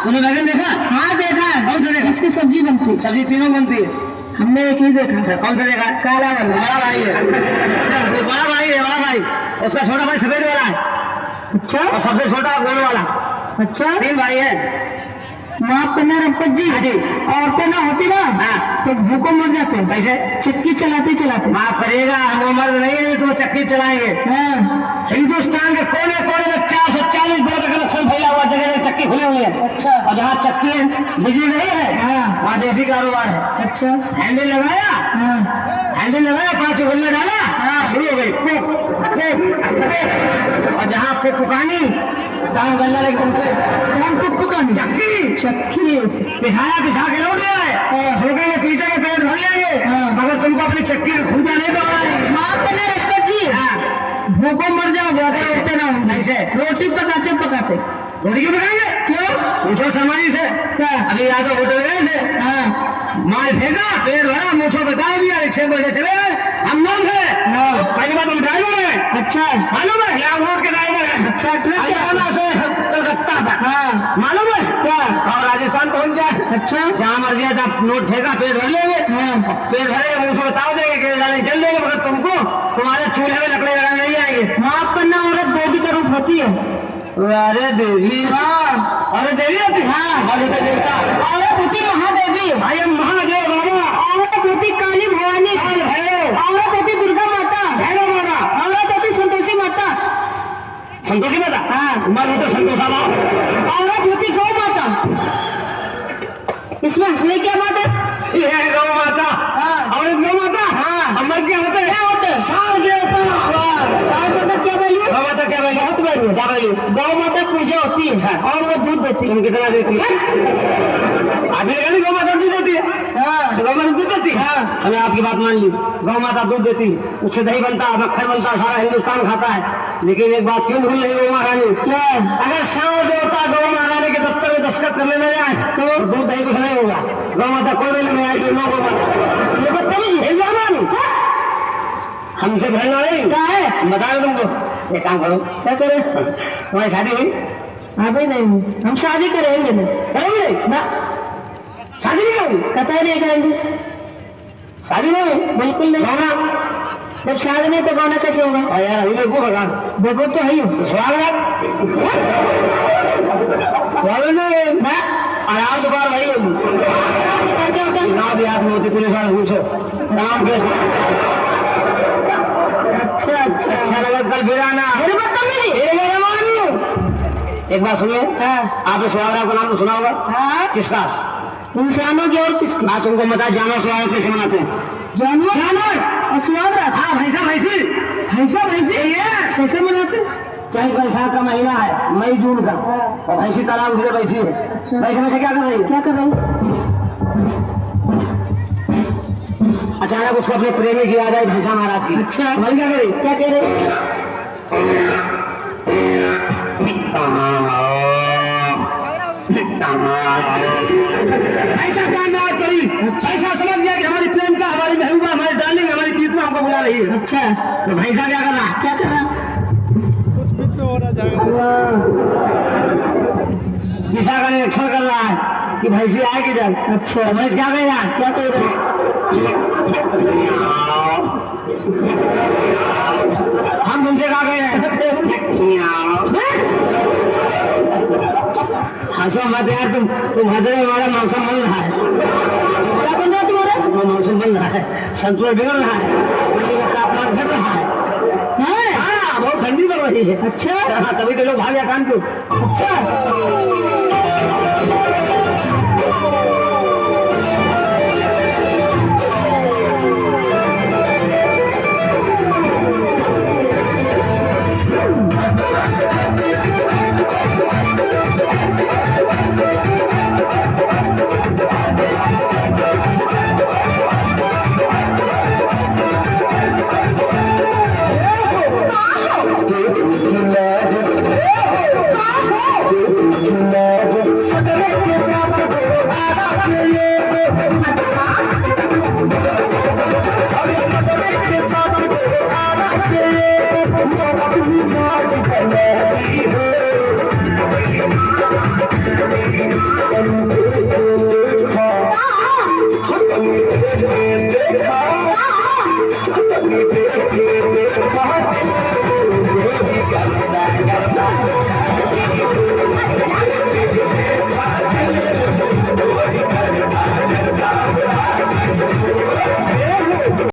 तूने बैगन देखा? हाँ देखा है। कौन सा देखा? इसकी सब्जी बनती है। सब्जी तीनों बनती है। हमने एक ही देखा है। कौन सा देखा? काला वाला। बड़ा भाई है। अच्छा वो बड़ा भाई है, बड़ा भाई। उसका छोटा भाई सफेद वाला है अच्छा और सबसे छोटा गोल वाला। अच्छा 3 भाई है। माफ करना रंपत जी। हाँ जी। औरतें ना होती ना हाँ। तो भूखों मर जाते हैं। कैसे? चक्की चलाते चलाते। माफ करिएगा, हम उम्र नहीं है तो चक्की चलाएंगे। हाँ हिंदुस्तान के कोने कोने में 440 बोर्ड का लक्षण फैला हुआ, जगह जगह चक्की खुली हुई है। अच्छा और जहाँ चक्की है बिजली नहीं है, हाँ वहाँ देसी कारोबार है। अच्छा हैंडल लगाया, हाँ हैंडल लगाया, 5 गल्ला डाला, हाँ। शुरू हो गई और जहाँ पुकानी काम गल्ला लेके पहुंचे कौन पुकानी? चक्की चक्की पिछाया, पिछा के लौट गया ठोकेंगे, पीटेंगे, पेट भर लेंगे हाँ। मगर तुमको अपनी चक्की का खूंटा नहीं पकड़ा। माफ करना रंपत जी। भूखों मर जाओगे अगर औरतें ना होंगी। कैसे? रोटी पकाते पकाते। रोटी क्यों पकाएंगे? क्यों? पूछो समाजी से। क्या? अभी या तो होटल गए थे, हाँ माल फेंका, पेट भरा, मूछों पे डाल दिया, रिक्शे बैठे चले गए। हम लोग हैं। हाँ पहली बात हम ड्राइवर हैं। अच्छा मालूम है? यहाँ रोड के ड्राइवर हैं। अच्छा हरियाणा से कलकत्ता तक। हाँ मालूम है? क्या? और राजस्थान पहुंच जाए, अच्छा जहाँ मर गया था, नोट फेंका, पेट भर लेंगे, हाँ पेट भरेगा, मुँह से बता देंगे कि डालेंगे, जल देंगे, मगर तुमको तुम्हारे चूल्हे में लकड़ी लगाने नहीं आएंगे। माफ करना औरत देवी का रूप होती है। अरे देवी, हाँ अरे देवी होती, हाँ। अरे देवता, औरत होती महादेवी। भाई हम महादेव बाबा, औरत होती काली भवानी। काल भैरव, औरत होती दुर्गा माता। भैरव बाबा, औरत होती संतोषी माता। संतोषी माता, हाँ। मर्द होते संतोषा बाबा, औरत होती गौ माता। इसमें हंसने क्या बात है? ये है गौ माता। हाँ। औरत गौ माता, हाँ। और मर्द क्या होते हैं? क्या होते हैं? सार देवता। सात माता क्या वैल्यू? गौ माता क्या भाई? बहुत वैल्यू। क्या वैल्यू? गौ माता पूजा होती है और वो दूध देती है। तुम कितना देती है? आदमी कहने गौ माता दूध देती है, हाँ गौ माता दूध देती है। हाँ। हमने आपकी बात मान ली, गौ माता दूध देती है, उससे दही बनता है, मक्खन बनता है, सारा हिंदुस्तान खाता है। लेकिन एक बात क्यों भूल रही गौ महारानी? क्या? अगर सार देवता गौ महारानी के दफ्तर में दस्तखत करने न जाए तो दूध दही कुछ नहीं होगा। गौ माता कोई मेले में आएगी, नो गौ माता। ये बदतमीजी है। हमसे भरना नहीं, क्या है? बता रहे तुमको। एक काम करो, क्या करें? तुम्हारी शादी हुई? अभी नहीं, हम शादी करेंगे नहीं। करोगे? ना शादी नहीं होगी? कतई नहीं करेंगे। शादी नहीं होगी? बिल्कुल नहीं। गौना, जब शादी नहीं तो गाना कैसे होगा? और यार अभी को भगा देखो तो है ही हो। स्वागत स्वागत ना आराम दोपहर वही होगी। क्या होता है? गाँव देहात में होती, पुलिस वाले पूछो काम के। अच्छा अच्छा अच्छा लगा कल फिर आना। मेरी बदतमीजी। एक बात सुनिए, हाँ आपने सुहागरात का नाम तो सुना होगा? हाँ किसका? इंसानों की और किसकी? मैं तुमको बता, जानवर सुहागरात कैसे मनाते हैं? जानवर जानवर, और सुहागरात। हाँ भैंसा भैंसी, भैंसा भैंसी कैसे मनाते? चाहे बैसाख का महीना है, मई जून का, और भैंसी तालाब उधर बैठी है। अच्छा। भैंसा भैंसा क्या कर रही है? क्या कर रहे हो? अचानक उसको अपने प्रेमी की याद आई, भैंसा महाराज की। अच्छा। भाई क्या करी? क्या कह रहे? ऐसा काम में आज करी, ऐसा समझ गया कि हमारी प्रेम का, हमारी महबूबा, हमारी डार्लिंग, हमारी प्रीतमा हमको बुला रही है। अच्छा तो भैंसा क्या कर रहा है? क्या कर रहा? दिशा का निरीक्षण कर रहा है कि भैंसी आए किधर। अच्छा तो भैंस क्या कह रहा है? क्या कह रहे? हम तुमसे कहा गए हैं हंसो मत यार, तुम हंस रहे, हमारा मौसम बन रहा है। क्या बन रहा है तुम्हारा? मौसम बन रहा है, संतुलन बिगड़ रहा है, पानी का तापमान घट रहा है। हाँ बहुत ठंडी पड़ रही है। अच्छा हाँ, तभी तो लोग भाग गया कानपुर। अच्छा Thank you. बहुत